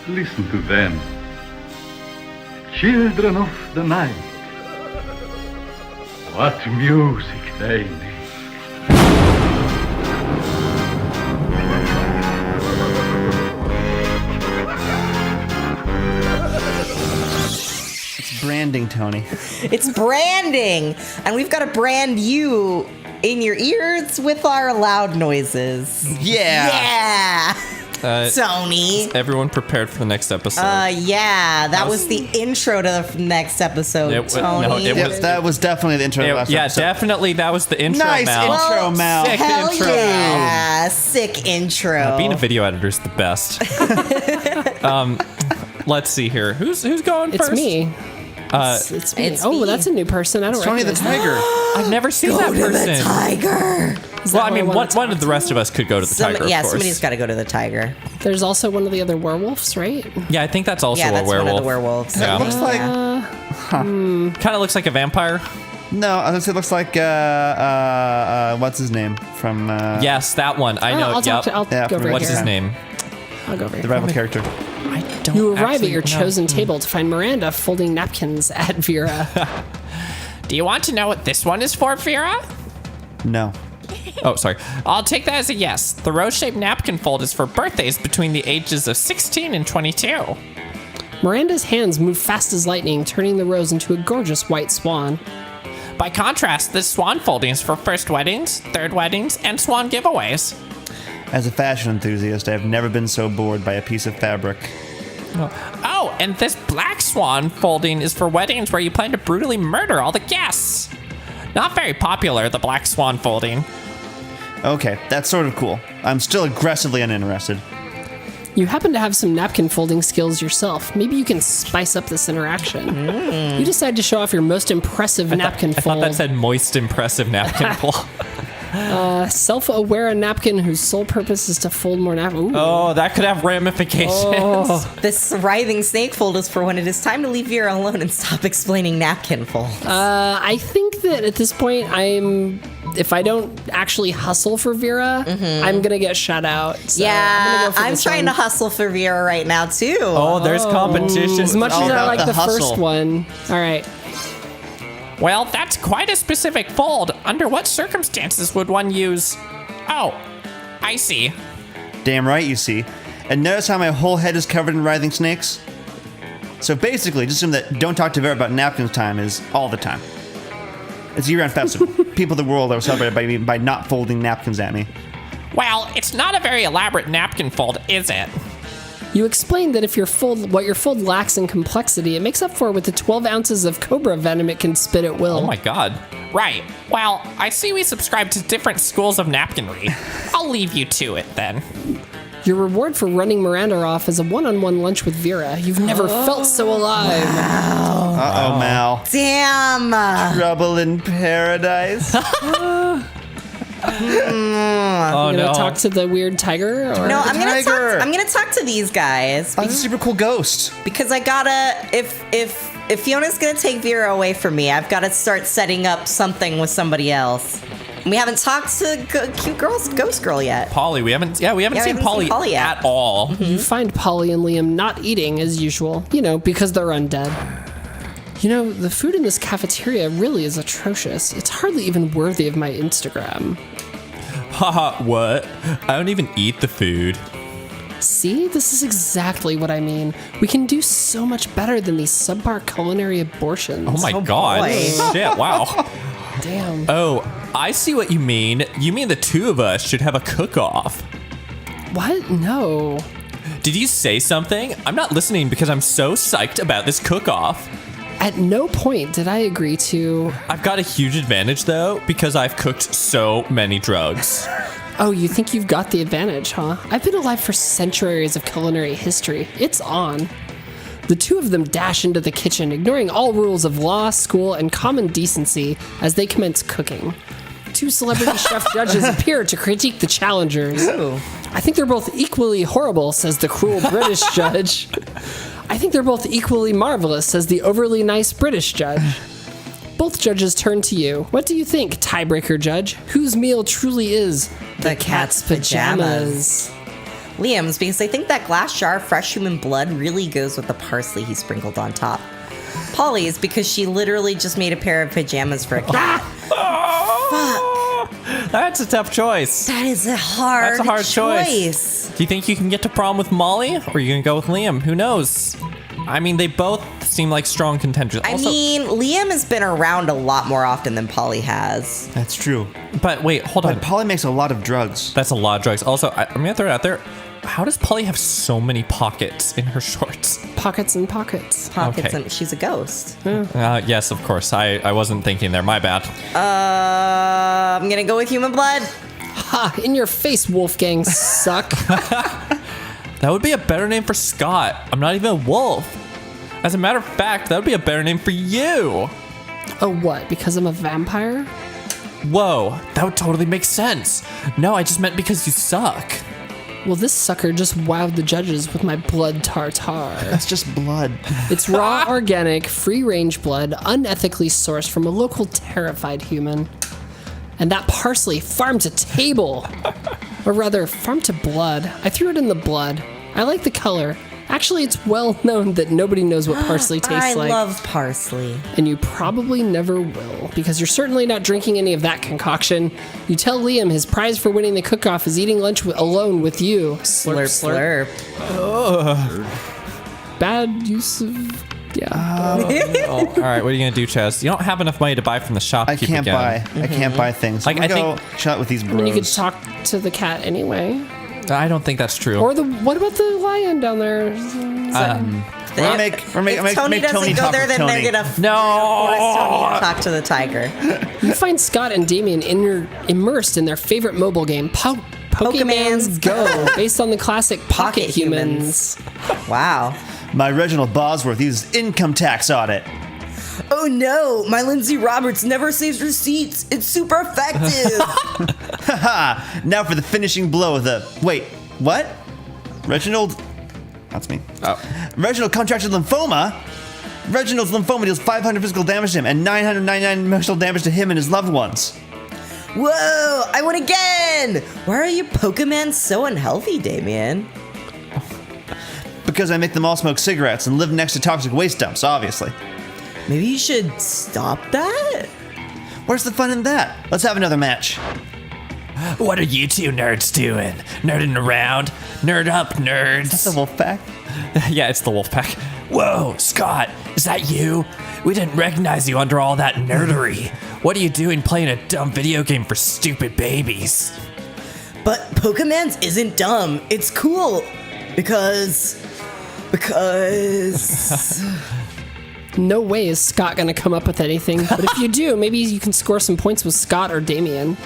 Listen to them. Children of the night. What music they make. It's branding, Tony. It's branding. And we've got to brand you in your ears with our loud noises. Yeah. Tony. Everyone prepared for the next episode. That was the intro to the next episode, Tony. That was definitely the intro to the last episode. Definitely that was the intro, Nice Mal. intro, Mal. Sick Hell intro. yeah. Sick intro. Being a video editor is the best. Let's see here. Who's going It's first? me. It's me. It's Oh, me. that's a new person. I don't Tony the recognize Tiger. I've never seen that Go to person. the tiger. Well, I mean, one of the rest of us could go to the tiger, of course. Somebody's got to go to the tiger. There's also one of the other werewolves, right? Yeah, I think that's also Yeah, a that's werewolf. one of the werewolves. Yeah. Looks like... Kind of looks like a vampire. No, I was gonna say it looks like, what's his name? From, Yes, that one. I know. I'll Yep. go over What's here. his name? I'll go over the here. rival character. I don't You arrive actually at your know. chosen table to find Miranda folding napkins at Vera. Do you want to know what this one is for, Vera? No. Oh, sorry. I'll take that as a yes. The rose-shaped napkin fold is for birthdays between the ages of 16 and 22. Miranda's hands move fast as lightning, turning the rose into a gorgeous white swan. By contrast, this swan folding is for first weddings, third weddings, and swan giveaways. As a fashion enthusiast, I have never been so bored by a piece of fabric. Oh, and this black swan folding is for weddings where you plan to brutally murder all the guests. Not very popular, the black swan folding. Okay, that's sort of cool. I'm still aggressively uninterested. You happen to have some napkin folding skills yourself. Maybe you can spice up this interaction. You decide to show off your most impressive napkin I thought fold. that said moist, impressive napkin fold. Self-aware napkin whose sole purpose is to fold more napkins. Oh, that could have ramifications. This writhing snake fold is for when it is time to leave Vera alone and stop explaining napkin folds. I think that at this point, if I don't actually hustle for Vera, I'm gonna get shut out. So I'm trying to hustle for Vera right now too. Oh, there's competition. As much all as I about like the the hustle. first one. All right. Well, that's quite a specific fold. Under what circumstances would one use... Oh, I see. Damn right you see. And notice how my whole head is covered in writhing snakes? So basically, just assume that don't talk to Vera about napkins time is all the time. It's a year-round festival. People of the world are celebrated by not folding napkins at me. Well, it's not a very elaborate napkin fold, is it? You explained that if what your fold lacks in complexity, it makes up for it with the 12 ounces of cobra venom it can spit at will. Oh my god. Right. Well, I see we subscribe to different schools of napkinry. I'll leave you to it then. Your reward for running Miranda off is a one-on-one lunch with Vera. You've never felt so alive. Uh-oh, Mal. Damn. Trouble in paradise? Oh You gonna talk to the weird tiger? Or? No, I'm gonna Tiger. talk to these guys Oh, that's a super cool ghost. because I gotta. If Fiona's gonna take Vera away from me, I've got to start setting up something with somebody else. We haven't talked to cute ghost girl yet. Polly, we haven't seen we haven't Polly, seen Polly yet. at all. You find Polly and Liam not eating as usual, because they're undead. The food in this cafeteria really is atrocious. It's hardly even worthy of my Instagram. Haha, what? I don't even eat the food. See, this is exactly what I mean. We can do so much better than these subpar culinary abortions. Oh my god. boy. Shit, wow. Damn. Oh, I see what you mean. You mean the two of us should have a cook-off. What? No. Did you say something? I'm not listening because I'm so psyched about this cook-off. At no point did I agree to... I've got a huge advantage, though, because I've cooked so many drugs. Oh, you think you've got the advantage, huh? I've been alive for centuries of culinary history. It's on. The two of them dash into the kitchen, ignoring all rules of law, school, and common decency as they commence cooking. Two celebrity chef judges appear to critique the challengers. Ooh. I think they're both equally horrible, says the cruel British judge. I think they're both equally marvelous, says the overly nice British judge. Both judges turn to you. What do you think, tiebreaker judge? Whose meal truly is The cat's pajamas. Liam's, because I think that glass jar of fresh human blood really goes with the parsley he sprinkled on top. Polly's, because she literally just made a pair of pajamas for a cat. That's a tough choice. That is a hard, That's a hard choice. Do you think you can get to prom with Molly, or are you gonna go with Liam? Who knows? I mean, they both seem like strong contenders. I mean, Liam has been around a lot more often than Polly has. That's true. But wait, hold on. But Polly makes a lot of drugs. That's a lot of drugs. Also, I'm gonna throw it out there. How does Polly have so many pockets in her shorts? Pockets and pockets. Pockets, Okay. and she's a ghost. Yes, of course. I wasn't thinking there. My bad. I'm gonna go with human blood. Ha! In your face, Wolfgang suck. That would be a better name for Scott. I'm not even a wolf. As a matter of fact, that would be a better name for you. Oh, what? Because I'm a vampire? Whoa, that would totally make sense. No, I just meant because you suck. Well, this sucker just wowed the judges with my blood tartare. That's just blood. It's raw, organic, free-range blood, unethically sourced from a local terrified human. And that parsley, farm to table. Or rather, farm to blood. I threw it in the blood. I like the color. Actually, it's well known that nobody knows what parsley tastes like. I love parsley. And you probably never will, because you're certainly not drinking any of that concoction. You tell Liam his prize for winning the cook-off is eating lunch alone with you. Slurp, Slurp, slurp. slurp. Bad use of... Yeah. All right, what are you gonna do, Chaz? You don't have enough money to buy from the shopkeep I can't again. buy. I can't buy things. Like, I'm gonna I go chat with these I bros. mean, you could talk to the cat anyway. I don't think that's true. Or what about the lion down there? We're make If Tony doesn't Tony go talk there, with then Tony. they're gonna No! force Tony to talk to the tiger. You find Scott and Damien immersed in their favorite mobile game, Pokemon's Go, based on the classic Pocket Pocket Humans. Wow. My Reginald Bosworth uses income tax audit. Oh no, my Lindsay Roberts never saves receipts. It's super effective. Haha! Now for the finishing blow of the. Wait, what? Reginald. That's me. Oh. Reginald contracted lymphoma. Reginald's lymphoma deals 500 physical damage to him and 999 emotional damage to him and his loved ones. Whoa, I won again. Why are you Pokemon so unhealthy, Damien? Because I make them all smoke cigarettes and live next to toxic waste dumps, obviously. Maybe you should stop that? Where's the fun in that? Let's have another match. What are you two nerds doing? Nerding around? Nerd up, nerds. The wolf pack. Yeah, it's the wolf pack. Whoa, Scott, is that you? We didn't recognize you under all that nerdery. What are you doing playing a dumb video game for stupid babies? But Pokemon's isn't dumb. It's cool. Because... No way is Scott gonna come up with anything, but if you do, maybe you can score some points with Scott or Damien.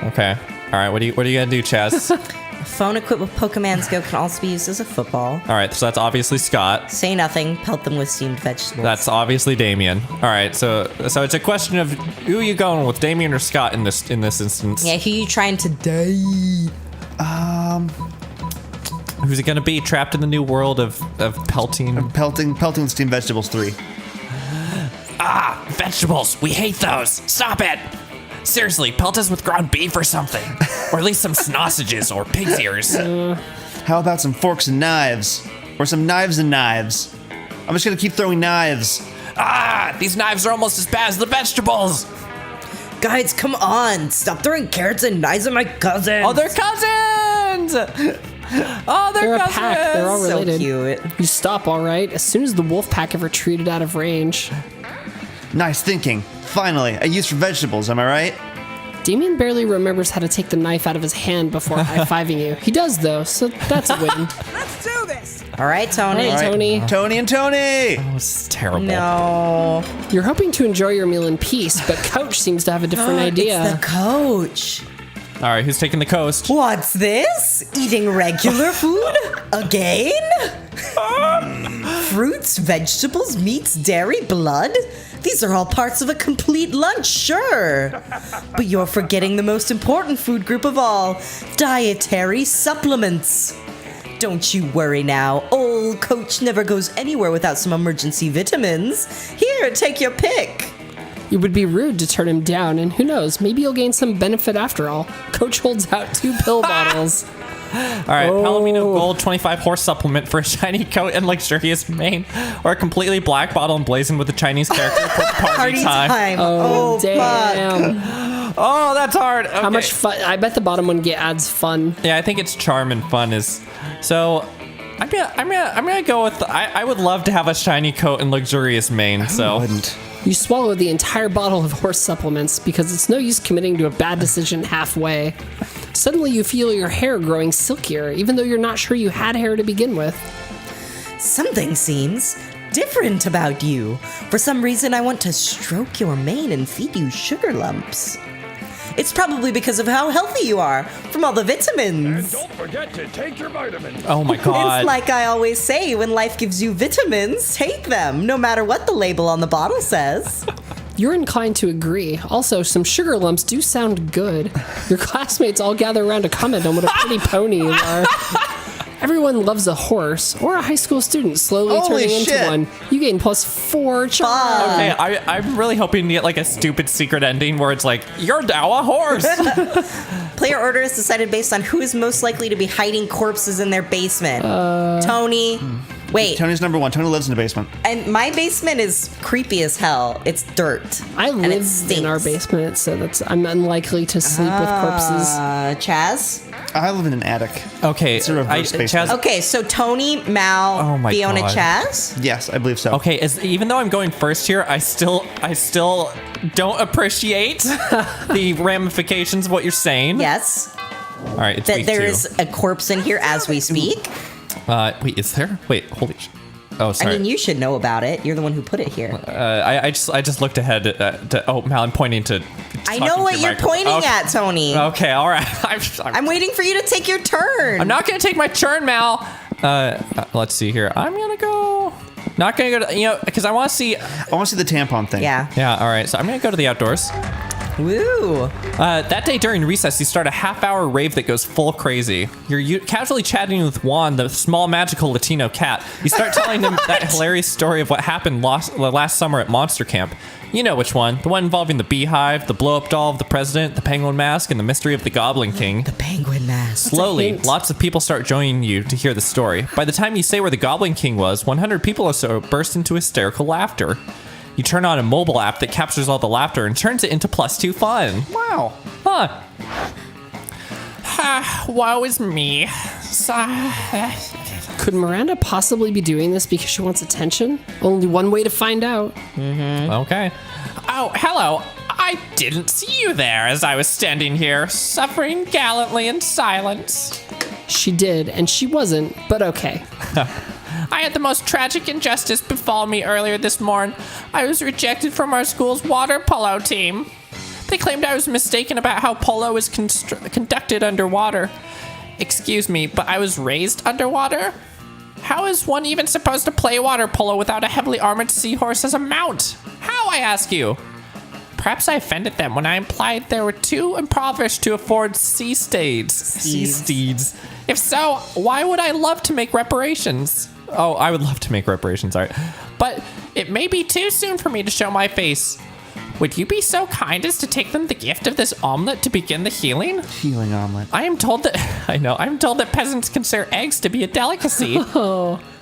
Okay. All right, what are you gonna do, Chaz? A phone equipped with Pokemon's Go can also be used as a football. All right, so that's obviously Scott. Say nothing, pelt them with steamed vegetables. That's obviously Damien. All right, so it's a question of who are you going with, Damien or Scott in this instance? Yeah, who you trying to date? Who's it gonna be? Trapped in the new world of pelting? Pelting with steamed vegetables 3. Ah, vegetables. We hate those. Stop it. Seriously, pelt us with ground beef or something, or at least some sausages or pig's ears. How about some forks and knives? Or some knives and knives? I'm just gonna keep throwing knives. Ah, these knives are almost as bad as the vegetables. Guys, come on! Stop throwing carrots and knives at my cousins! Oh, they're cousins. Oh, They're a cousins. pack. They're all so related. cute. You stop, all right? As soon as the wolf pack ever retreated out of range. Nice thinking. Finally, a use for vegetables, am I right? Damien barely remembers how to take the knife out of his hand before high-fiving you. He does, though, so that's a win. All right, Tony. All right, Tony. Tony and Tony! That was terrible. No. You're hoping to enjoy your meal in peace, but Coach seems to have a different It's the idea. coach. All right, who's taking the coast? What's this? Eating regular food? Again? Fruits, vegetables, meats, dairy, blood? These are all parts of a complete lunch, sure. But you're forgetting the most important food group of all, dietary supplements. Don't you worry now. Old Coach never goes anywhere without some emergency vitamins. Here, take your pick. It would be rude to turn him down, and who knows, maybe you'll gain some benefit after all. Coach holds out 2 pill bottles. right, Palomino Gold 25 horse supplement for a shiny coat and luxurious mane, or a completely black bottle emblazoned with a Chinese character for party time. Oh, fuck. damn. Oh, that's hard. Okay. How much fun? I bet the bottom one adds fun. Yeah, I think it's charm and fun is. So, I'm gonna go with. I would love to have a shiny coat and luxurious mane. So. Wouldn't. You swallow the entire bottle of horse supplements because it's no use committing to a bad decision halfway. Suddenly you feel your hair growing silkier, even though you're not sure you had hair to begin with. Something seems different about you. For some reason, I want to stroke your mane and feed you sugar lumps. It's probably because of how healthy you are from all the vitamins. Don't forget to take your vitamins. Oh my god. It's like I always say, when life gives you vitamins, take them, no matter what the label on the bottle says. You're inclined to agree. Also, some sugar lumps do sound good. Your classmates all gather around to comment on what a pretty pony you are. Everyone loves a horse or a high school student slowly Holy turning into shit. one. You gain +4 charm. Okay, I'm really hoping to get like a stupid secret ending where it's like, you're now a horse. Player order is decided based on who is most likely to be hiding corpses in their basement. Tony. Wait, Tony's number 1. Tony lives in the basement. and my basement is creepy as hell. It's dirt. I and it live stinks. in our basement, so I'm unlikely to sleep with corpses. Chaz? I live in an attic. Okay, It's a reverse basement. Okay, so Tony, Mal, Oh my Fiona, God. Chaz? Yes, I believe so. Okay, even though I'm going first here, I still don't appreciate the ramifications of what you're saying. Yes. All right, it's That week there 2. is a corpse in here as we speak. Wait, is there? Wait, holy sh... Oh, I sorry. mean, you should know about it. You're the one who put it here. I just looked ahead to... Oh, Mal, I'm pointing to... I talking know to what your you're microphone. pointing Okay. at, Tony. Okay, all right. I'm waiting for you to take your turn. I'm not gonna take my turn, Mal. Let's see here. I'm gonna go. Not gonna go to because I want to see. I want to see the tampon thing. Yeah. Yeah. All right. So I'm gonna go to the outdoors. Woo. That day during recess, you start a half-hour rave that goes full crazy. You're casually chatting with Juan, the small magical Latino cat. You start telling him that hilarious story of what happened last summer at Monster Camp. You know which one. The one involving the beehive, the blow-up doll of the president, the penguin mask, and the mystery of the Goblin King. The penguin mask. Slowly, hint. lots of people start joining you to hear the story. By the time you say where the Goblin King was, 100 people or so burst into hysterical laughter. You turn on a mobile app that captures all the laughter and turns it into +2 fun. Wow. Huh. Woe is me. Could Miranda possibly be doing this because she wants attention? Only one way to find out. Okay. Oh, hello. I didn't see you there as I was standing here, suffering gallantly in silence. She did, and she wasn't, but okay. I had the most tragic injustice befall me earlier this morning. I was rejected from our school's water polo team. They claimed I was mistaken about how polo is conducted underwater. Excuse me, but I was raised underwater? How is one even supposed to play water polo without a heavily armored seahorse as a mount? How, I ask you? Perhaps I offended them when I implied they were too impoverished to afford sea steeds. If so, why would I love to make reparations? Oh, I would love to make reparations, all right. But it may be too soon for me to show my face. Would you be so kind as to take them the gift of this omelet to begin the healing? Healing omelet. I'm told that peasants consider eggs to be a delicacy.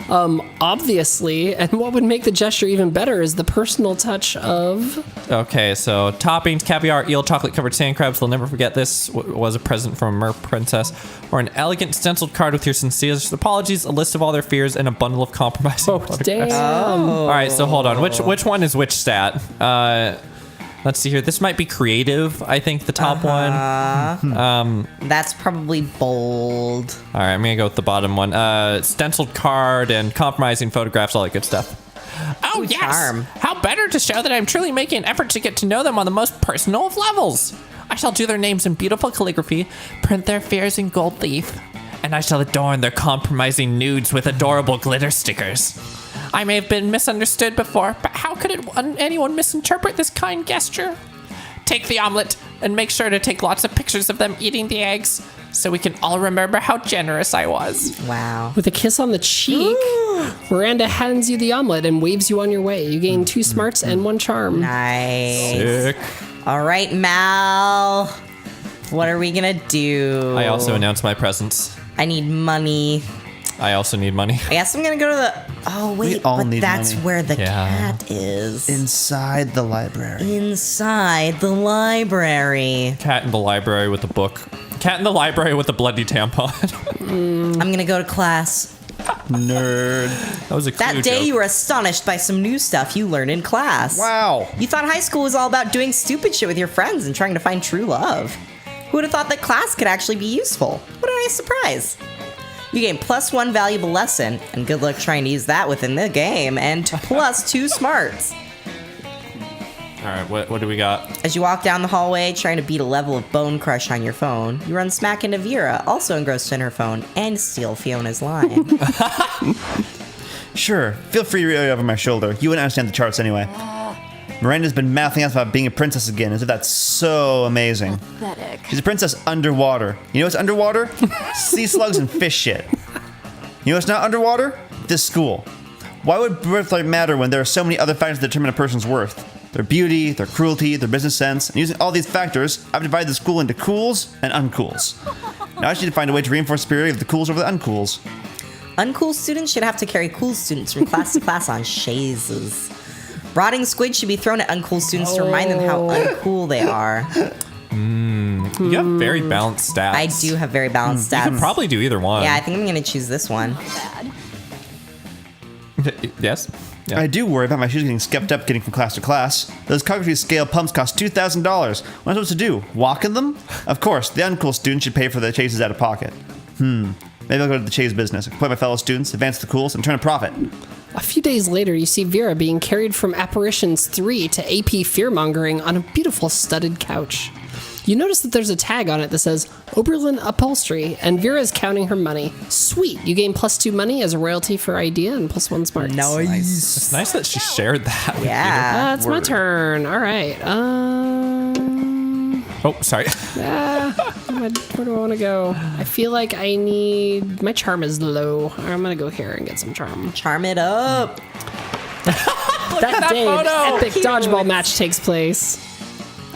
Obviously, and what would make the gesture even better is the personal touch of... Okay, so toppings, caviar, eel, chocolate-covered sand crabs. They'll never forget this. Was a present from a mer princess. Or an elegant stenciled card with your sincerest apologies, a list of all their fears, and a bundle of compromising photographs. Damn. All right, so hold on. Which one is which stat? Let's see here. This might be creative. I think the top one. That's probably bold. All right, I'm gonna go with the bottom one. Stenciled card and compromising photographs, all that good stuff. Oh yes! Charm. How better to show that I'm truly making an effort to get to know them on the most personal of levels. I shall do their names in beautiful calligraphy, print their fears in gold leaf, and I shall adorn their compromising nudes with adorable glitter stickers. I may have been misunderstood before, but how could anyone misinterpret this kind gesture? Take the omelet and make sure to take lots of pictures of them eating the eggs so we can all remember how generous I was. Wow. With a kiss on the cheek, Miranda hands you the omelet and waves you on your way. You gain 2 smarts and 1 charm. Nice. Sick. All right, Mal. What are we gonna do? I also announced my presence. I need money. I also need money. I guess I'm gonna go to the... Oh, wait, all but need that's money. where the Yeah. cat is. Inside the library. Inside the library. Cat in the library with a book. Cat in the library with a bloody tampon. I'm gonna go to class. Nerd. That was a clue That day joke. you were astonished by some new stuff you learned in class. Wow. You thought high school was all about doing stupid shit with your friends and trying to find true love. Who would have thought that class could actually be useful? What a nice surprise. You gain +1 valuable lesson, and good luck trying to use that within the game, and +2 smarts. All right, what do we got? As you walk down the hallway trying to beat a level of Bone Crush on your phone, you run smack into Vera, also engrossed in her phone, and steal Fiona's line. Sure, feel free to read over my shoulder. You wouldn't understand the charts anyway. Miranda's been mouthing off about being a princess again, as if that's so amazing. Pathetic. She's a princess underwater. You know what's underwater? Sea slugs and fish shit. You know what's not underwater? This school. Why would birthright matter when there are so many other factors that determine a person's worth? Their beauty, their cruelty, their business sense. And using all these factors, I've divided the school into cools and uncools. Now I just need to find a way to reinforce the superiority of the cools over the uncools. Uncool students should have to carry cool students from class to class on chaises. Rotting squid should be thrown at uncool students to remind them how uncool they are. You have very balanced stats. I do have very balanced You stats. could probably do either one. Yeah, I think I'm gonna choose this one. Bad. Yes? Yeah. I do worry about my shoes getting skept up getting from class to class. Those calligraphy scale pumps cost $2,000. What am I supposed to do? Walk in them? Of course, the uncool students should pay for the chases out of pocket. Maybe I'll go to the chase business, exploit my fellow students, advance the cools, and turn a profit. A few days later, you see Vera being carried from Apparitions 3 to AP Fearmongering on a beautiful studded couch. You notice that there's a tag on it that says Oberlin Upholstery, and Vera is counting her money. Sweet, you gain +2 money as a royalty for idea and +1 smarts. It's nice that she shared that. with Yeah. It's my turn. All right. you. Oh, sorry. Where do I want to go? I feel like I need... My charm is low. I'm going to go here and get some charm. Charm it up. That day, an epic dodgeball match takes place.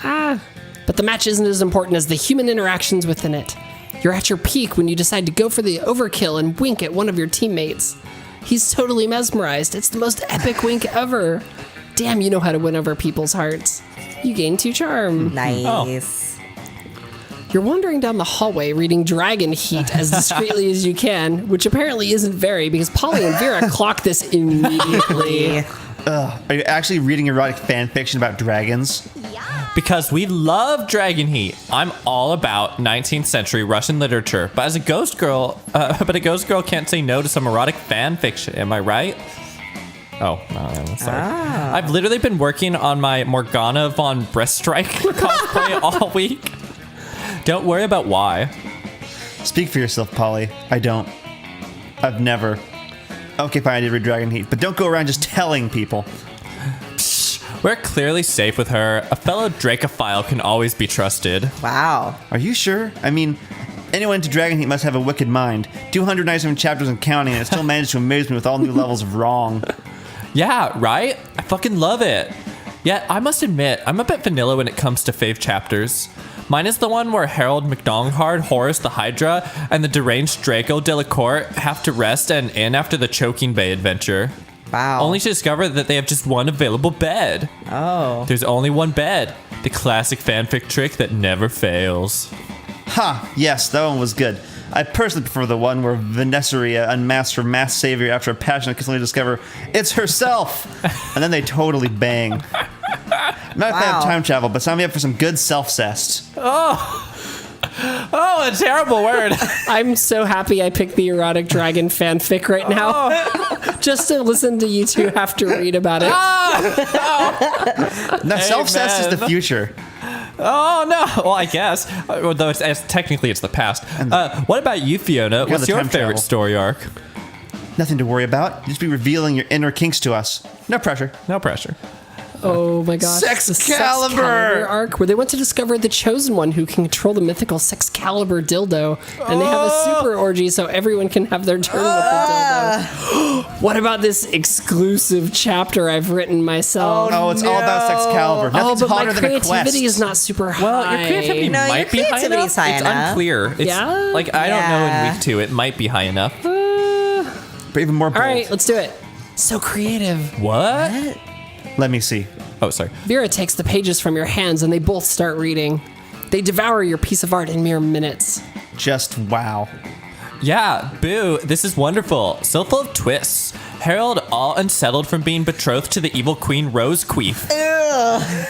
But the match isn't as important as the human interactions within it. You're at your peak when you decide to go for the overkill and wink at one of your teammates. He's totally mesmerized. It's the most epic wink ever. Damn, you know how to win over people's hearts. You gain 2 charm. Nice. You're wandering down the hallway reading Dragon Heat as discreetly as you can, which apparently isn't very because Polly and Vera clock this immediately. Are you actually reading erotic fan fiction about dragons? Because we love Dragon Heat. I'm all about 19th century Russian literature, but as a ghost girl, a ghost girl can't say no to some erotic fan fiction. Am I right? Oh, sorry. I've literally been working on my Morgana von Breaststrike cosplay all week. Don't worry about why. Speak for yourself, Polly. I don't. I've never. Okay, fine, I did read Dragon Heat, but don't go around just telling people. We're clearly safe with her. A fellow Dracophile can always be trusted. Wow. Are you sure? I mean, anyone into Dragon Heat must have a wicked mind. 297 chapters and counting, and it still managed to amaze me with all new levels of wrong. Yeah, right? I fucking love it. Yet, I must admit, I'm a bit vanilla when it comes to fave chapters. Mine is the one where Harold McDonghard, Horus the Hydra, and the deranged Draco Delacour have to rest and inn after the Choking Bay adventure. Wow. Only to discover that they have just one available bed. Oh. There's only one bed. The classic fanfic trick that never fails. Ha! Yes, that one was good. I personally prefer the one where Venesseria unmasks her mass savior after a passionate kiss only to discover it's herself! And then they totally bang. I'm not a fan of time travel, but sign me up for some good self-cest. Oh, a terrible word. I'm so happy I picked the erotic dragon fanfic right now. Just to listen to you two have to read about it. Now, self-cest is the future. Oh, no. Well, I guess. Although technically it's the past. What about you, Fiona? What's the your time favorite travel. story arc? Nothing to worry about. You just be revealing your inner kinks to us. No pressure. No pressure. Oh my gosh. Sexcalibur! The Sexcalibur arc where they went to discover the chosen one who can control the mythical Sexcalibur dildo. And they have a super orgy so everyone can have their turn with the dildo. What about this exclusive chapter I've written myself? Oh, it's all about Excalibur. Nothing's but hotter my than a quest. creativity is not super high. Well, your creativity No, your might be high creativity's enough. high It's enough. unclear. It's, Yeah? Like, I don't know in week 2. It might be high enough. But even more bold. All right, let's do it. So creative. What? Let me see. Oh, sorry. Vera takes the pages from your hands and they both start reading. They devour your piece of art in mere minutes. Just wow. Yeah, boo, this is wonderful. So full of twists. Harold all unsettled from being betrothed to the evil queen Rose Queef.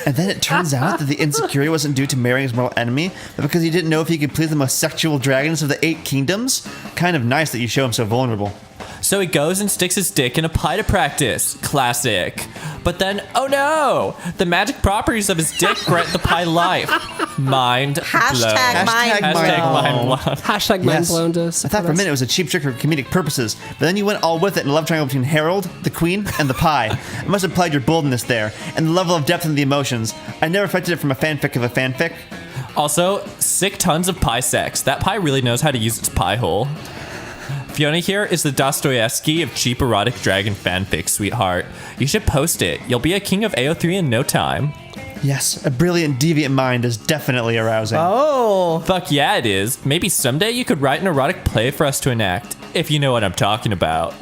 And then it turns out that the insecurity wasn't due to marrying his mortal enemy, but because he didn't know if he could please the most sexual dragons of the 8 kingdoms. Kind of nice that you show him so vulnerable. So he goes and sticks his dick in a pie to practice. Classic. But then, oh no! The magic properties of his dick grant the pie life. Mind blown. Hashtag mind Hashtag mind blown. Hashtag mind blown to I thought for a minute it was a cheap trick for comedic purposes, but then you went all with it in a love triangle between Harold, the queen, and the pie. It must have applied your boldness there, and the level of depth in the emotions. I never expected it from a fanfic of a fanfic. Also, sick tons of pie sex. That pie really knows how to use its pie hole. Fiona here is the Dostoevsky of cheap erotic dragon fanfic, sweetheart. You should post it. You'll be a king of AO3 in no time. Yes, a brilliant deviant mind is definitely arousing. Oh. Fuck yeah, it is. Maybe someday you could write an erotic play for us to enact, if you know what I'm talking about.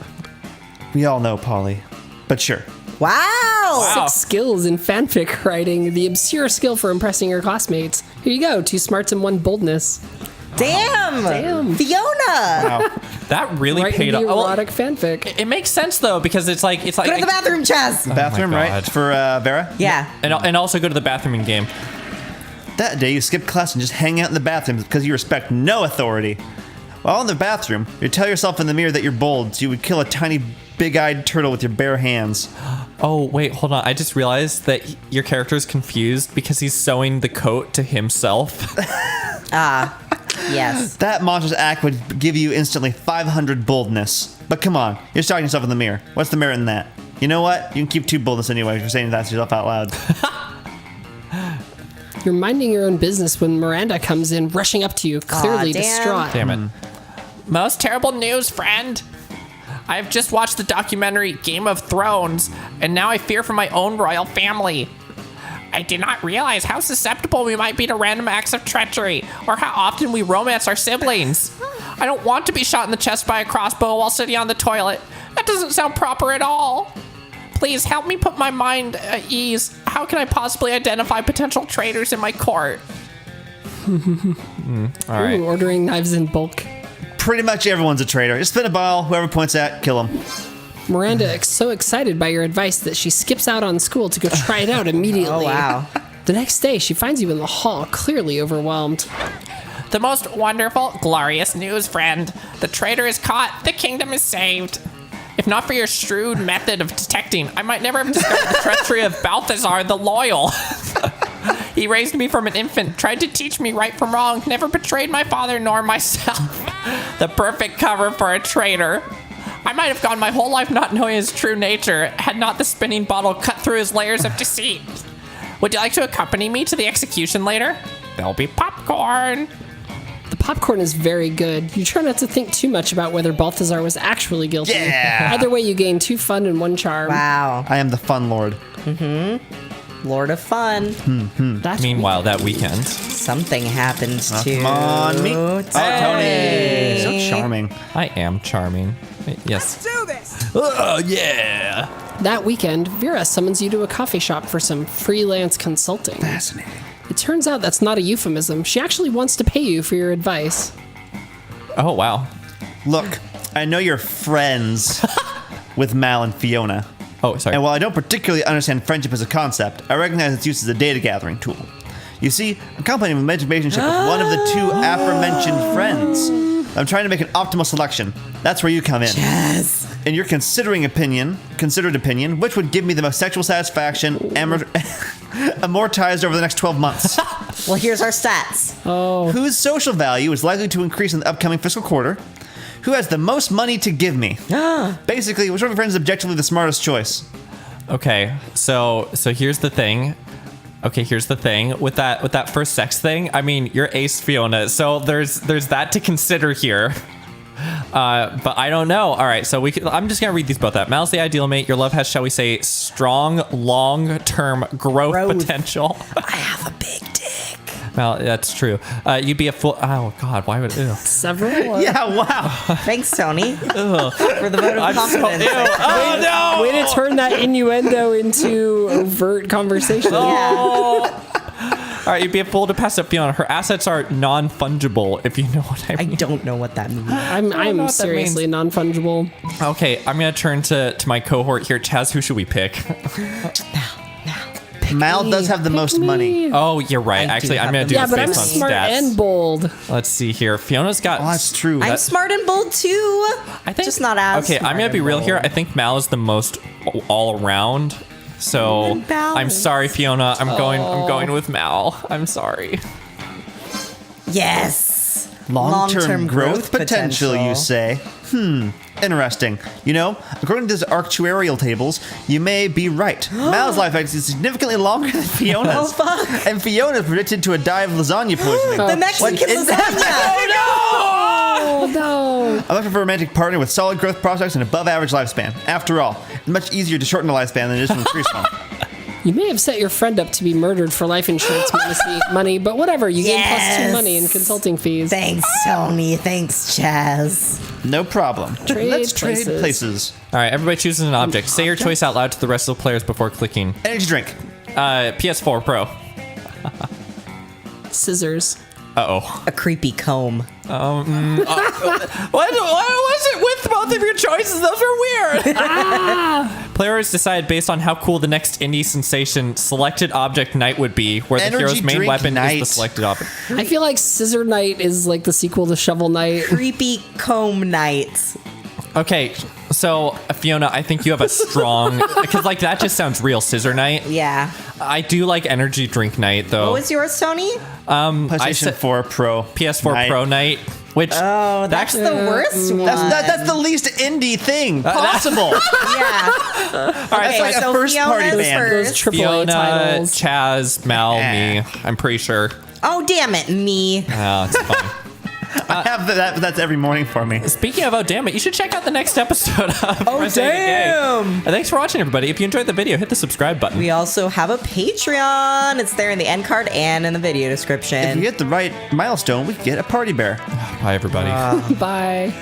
We all know, Polly. But sure. Wow. 6 skills in fanfic writing, the obscure skill for impressing your classmates. Here you go, 2 smarts and 1 boldness. Damn. Fiona. Wow. That really Writing paid the off. Well, erotic fanfic. it makes sense though, because it's like Go to the bathroom, Chaz. Bathroom, my right? God. For Vera? Yeah. and also go to the bathroom in game. That day, you skip class and just hang out in the bathroom because you respect no authority. While in the bathroom, you tell yourself in the mirror that you're bold, so you would kill a tiny, big-eyed turtle with your bare hands. Oh wait, hold on. I just realized that your character is confused because he's sewing the coat to himself. Yes. That monstrous act would give you instantly 500 boldness. But come on, you're starting yourself in the mirror. What's the merit in that? You know what? You can keep 2 boldness anyway if you're saying that to yourself out loud. You're minding your own business when Miranda comes in, rushing up to you, clearly damn. distraught. Damn it. Most terrible news, friend. I've just watched the documentary Game of Thrones, and now I fear for my own royal family. I did not realize how susceptible we might be to random acts of treachery, or how often we romance our siblings. I don't want to be shot in the chest by a crossbow while sitting on the toilet. That doesn't sound proper at all. Please help me put my mind at ease. How can I possibly identify potential traitors in my court? All right. Ooh, ordering knives in bulk. Pretty much everyone's a traitor. Just spin a ball, whoever points at, kill him. Miranda is so excited by your advice that she skips out on school to go try it out immediately. Oh, wow. The next day, she finds you in the hall, clearly overwhelmed. The most wonderful, glorious news, friend. The traitor is caught. The kingdom is saved. If not for your shrewd method of detecting, I might never have discovered the treachery of Balthazar the Loyal. He raised me from an infant, tried to teach me right from wrong, never betrayed my father nor myself. The perfect cover for a traitor. I might have gone my whole life not knowing his true nature, had not the spinning bottle cut through his layers of deceit. Would you like to accompany me to the execution later? There'll be popcorn. The popcorn is very good. You try not to think too much about whether Balthazar was actually guilty. Yeah. Either way, you gain 2 fun and 1 charm. Wow. I am the fun lord. Lord of Fun. That's Meanwhile, that weekend. Something happens to Come on, me. Tony. Tony. So charming. I am charming. Yes. Let's do this. Oh, yeah. That weekend, Vera summons you to a coffee shop for some freelance consulting. Fascinating. It turns out that's not a euphemism. She actually wants to pay you for your advice. Oh, wow. Look, I know you're friends with Mal and Fiona. Oh, sorry. And while I don't particularly understand friendship as a concept, I recognize its use as a data gathering tool. You see, I'm contemplating a romantic relationship with one of the 2 aforementioned friends. I'm trying to make an optimal selection. That's where you come in. Yes. In your considered opinion, which would give me the most sexual satisfaction amortized over the next 12 months? Well, here's our stats. Whose social value is likely to increase in the upcoming fiscal quarter? Who has the most money to give me? Basically, which one of your friends is objectively the smartest choice? Okay, so here's the thing. With that first sex thing. I mean, you're ace Fiona, so there's that to consider here. But I don't know. All right, so I'm just gonna read these both out. Mal's the ideal mate. Your love has, shall we say, strong long-term growth potential. I have a big dick. Mal, that's true. You'd be a full. Oh God, why would? Ew. Several. Yeah, wow. Thanks, Tony, for the vote of confidence. Oh no! Way to turn that innuendo into overt conversation. Yeah. All right, you'd be a fool to pass up Fiona. Her assets are non-fungible, if you know what I I mean. don't know what that means. I'm know what that seriously non-fungible. Okay, I'm gonna turn to my cohort here. Chaz, who should we pick? Mal does have the most money. Oh, you're right. I Actually, do I'm gonna have do the- Yeah, this but I'm based on smart stats. and bold. Let's see here. Fiona's got. Oh, that's true. I'm smart and bold too. I think just not as. Okay, I'm smart gonna be and real bold. here. I think Mal is the most all around. So Even balance. I'm sorry, Fiona. I'm going with Mal. I'm sorry. Yes. Long-term growth potential, you say? Interesting. You know, according to these actuarial tables, you may be right. Mal's life expectancy is significantly longer than Fiona's. Oh, fuck. And Fiona is predicted to die of lasagna poisoning. The Mexican lasagna. Oh no! I'm looking for a romantic partner with solid growth prospects and above average lifespan. After all, it's much easier to shorten a lifespan than it is to increase one. You may have set your friend up to be murdered for life insurance money, but whatever. You gain +2 money in consulting fees. Thanks, Tony. Thanks, Chaz. No problem. Trade Let's trade places. places. All right, everybody chooses an object. Say your choice out loud to the rest of the players before clicking. Energy drink. PS4 Pro. Scissors. Uh-oh. A creepy comb. What was it with both of your choices? Those are weird. Players decide based on how cool the next indie sensation selected object knight would be, where the Energy hero's main drink weapon knight. is the selected object. I feel like Scissor Knight is like the sequel to Shovel Knight. Creepy comb night. Okay, so Fiona, I think you have a strong because like that just sounds real. Scissor Knight. Yeah. I do like energy drink night though. What was yours, Tony? PlayStation said- 4 Pro. PS4 Knight. Pro night, which Oh, that's the worst one. That's the least indie thing possible. Yeah. That's like a first party Fiona's band. Those first. AAA Fiona, titles. Chaz, Mal, me. I'm pretty sure. Oh, damn it, me. Oh, it's fine. I have that, but that's every morning for me. Speaking of, oh damn it, you should check out the next episode of Resident Evil damn. Gang. And thanks for watching, everybody. If you enjoyed the video, hit the subscribe button. We also have a Patreon. It's there in the end card and in the video If description. you get the right milestone, we get a party bear. Bye, everybody. Bye.